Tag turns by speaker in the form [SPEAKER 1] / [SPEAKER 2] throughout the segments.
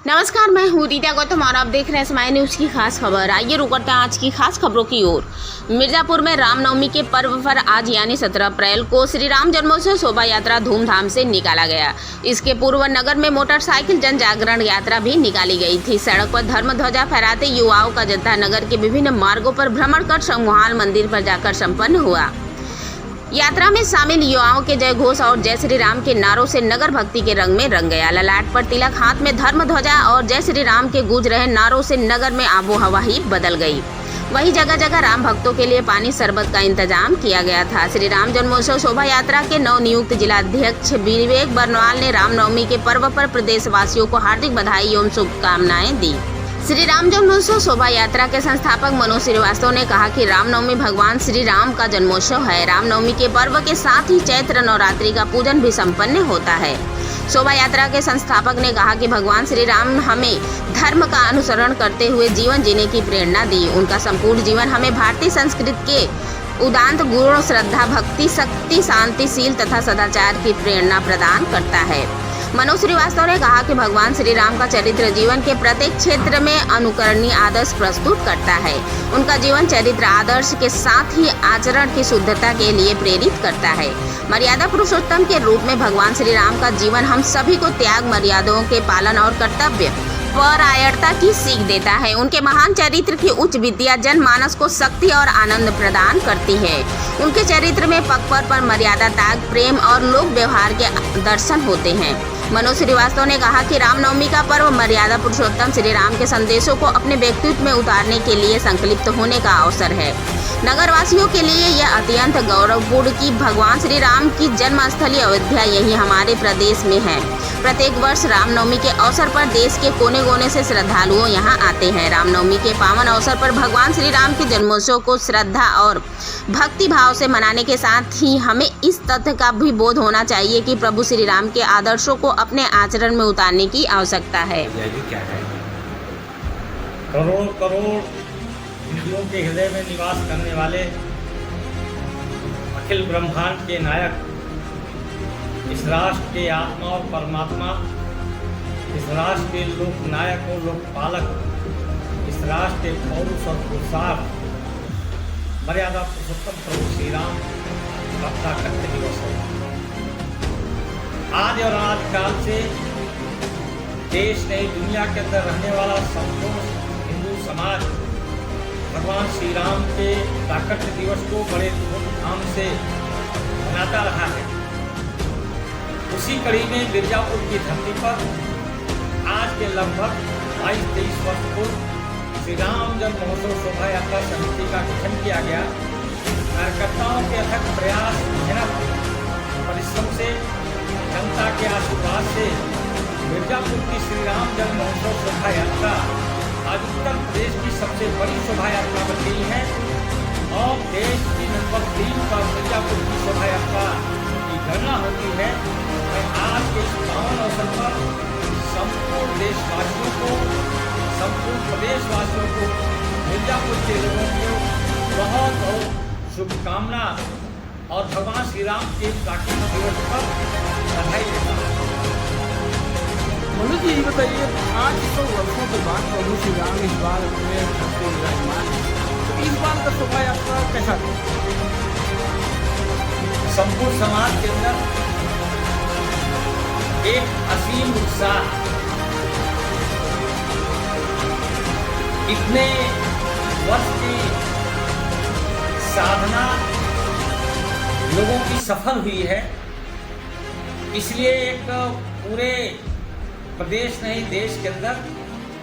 [SPEAKER 1] नमस्कार, मैं हूँ रीता गौतम और आप देख रहे हैं समय न्यूज़ की खास खबर। आइए रुक करते हैं आज की खास खबरों की ओर। मिर्जापुर में रामनवमी के पर्व पर आज यानी 17 अप्रैल को श्री राम जन्मोत्सव शोभा यात्रा धूमधाम से निकाला गया। इसके पूर्व नगर में मोटरसाइकिल जन जागरण यात्रा भी निकाली गई थी। सड़क पर धर्म ध्वजा फहराते युवाओं का जत्था नगर के विभिन्न मार्गों पर भ्रमण कर शंभुहाल मंदिर पर जाकर संपन्न हुआ। यात्रा में शामिल युवाओं के जय घोष और जय श्री राम के नारों से नगर भक्ति के रंग में रंग गया। ललाट पर तिलक, हाथ में धर्म ध्वजा और जय श्री राम के गूंज रहे नारों से नगर में आबो हवा ही बदल गई। वहीं जगह जगह राम भक्तों के लिए पानी शरबत का इंतजाम किया गया था। श्री राम जन्मोत्सव शोभा यात्रा के नवनियुक्त जिलाध्यक्ष विवेक बर्नवाल ने रामनवमी के पर्व पर प्रदेशवासियों को हार्दिक बधाई एवं शुभकामनाएं दी। श्री राम जन्मोत्सव शोभा यात्रा के संस्थापक मनोज श्रीवास्तव ने कहा कि रामनवमी भगवान श्री राम का जन्मोत्सव है। रामनवमी के पर्व के साथ ही चैत्र नवरात्रि का पूजन भी संपन्न होता है। शोभा यात्रा के संस्थापक ने कहा कि भगवान श्री राम हमें धर्म का अनुसरण करते हुए जीवन जीने की प्रेरणा दी। उनका संपूर्ण जीवन हमें भारतीय संस्कृति के उदात्त गुण, श्रद्धा, भक्ति, शक्ति, शांतिशील तथा सदाचार की प्रेरणा प्रदान करता है। मनोज श्रीवास्तव ने कहा कि भगवान श्री राम का चरित्र जीवन के प्रत्येक क्षेत्र में अनुकरणीय आदर्श प्रस्तुत करता है। उनका जीवन चरित्र आदर्श के साथ ही आचरण की शुद्धता के लिए प्रेरित करता है। मर्यादा पुरुषोत्तम के रूप में भगवान श्री राम का जीवन हम सभी को त्याग, मर्यादाओं के पालन और कर्तव्य परायणता की सीख देता है। उनके महान चरित्र की उच्च विद्या जनमानस को शक्ति और आनंद प्रदान करती है। उनके चरित्र में पग पर मर्यादा, त्याग, प्रेम और लोक व्यवहार के दर्शन होते हैं। मनोज श्रीवास्तव ने कहा कि रामनवमी का पर्व मर्यादा पुरुषोत्तम श्री राम के संदेशों को अपने व्यक्तित्व में उतारने के लिए संकल्पित होने का अवसर है। नगरवासियों के लिए यह अत्यंत गौरवपूर्ण कि भगवान श्री राम की जन्मस्थली अयोध्या यही हमारे प्रदेश में है। प्रत्येक वर्ष रामनवमी के अवसर पर देश के कोने कोने से श्रद्धालुओं यहाँ आते हैं। रामनवमी के पावन अवसर पर भगवान श्री राम के जन्मोत्सव को श्रद्धा और भक्ति भाव से मनाने के साथ ही हमें इस तथ्य का भी बोध होना चाहिए कि प्रभु श्री राम के आदर्शों को अपने आचरण में उतारने की आवश्यकता है।
[SPEAKER 2] करोड़ करोड़ हिंदुओं के हृदय में निवास करने वाले अखिल ब्रह्मांड के नायक, इस राष्ट्र के आत्मा और परमात्मा, इस राष्ट्र के लोक नायक और लोकपालक, इस राष्ट्र के पौरुष और पुरुषार्थ मर्यादा पुरुषोत्तम प्रभु श्री राम का प्राकट्य दिवस है। आज और आदिकाल से देश नहीं दुनिया के अंदर रहने वाला संपूर्ण हिंदू समाज भगवान श्री राम के प्राकट्य दिवस को बड़े धूमधाम से मनाता रहा है। उसी कड़ी में मिर्जापुर की धरती पर आज के लगभग 22-23 वर्ष पूर्व श्री राम जन्म महोत्सव शोभा यात्रा समिति का गठन किया गया। कार्यकर्ताओं के अथक प्रयास, मेहनत, परिश्रम से, जनता के आशीर्वाद से मिर्जापुर की श्री राम जन्म महोत्सव शोभा यात्रा आज उत्तर प्रदेश की सबसे बड़ी शोभा यात्रा बन गई है और देश की नंबर 3 पर मिर्जापुर की शोभा यात्रा की गणना होती है। मैं आज के इस पावन अवसर पर संपूर्ण देशवासियों को, संपूर्ण प्रदेशवासियों को, मिर्जापुर के लोगों को बहुत बहुत शुभकामना और भगवान श्री राम के प्राकट्य दिवस पर बधाई देता हूँ।
[SPEAKER 3] मनोज जी, ये बताइए, 500 वर्षों के बाद प्रभु श्री राम इस बार अपने घर को विराजमान, तो इस बार का शोभा यात्रा कैसा था?
[SPEAKER 2] संपूर्ण समाज के अंदर एक असीम उत्साह, इतने वर्ष की साधना लोगों की सफल हुई है। इसलिए एक पूरे प्रदेश नहीं देश के अंदर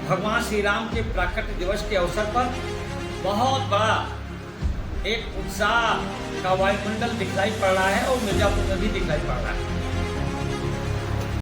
[SPEAKER 2] भगवान श्री राम के प्राकट्य दिवस के अवसर पर बहुत बड़ा एक उत्साह का वायुमंडल दिखलाई पड़ रहा है और मिर्जापुर में भी दिखलाई पड़ रहा है।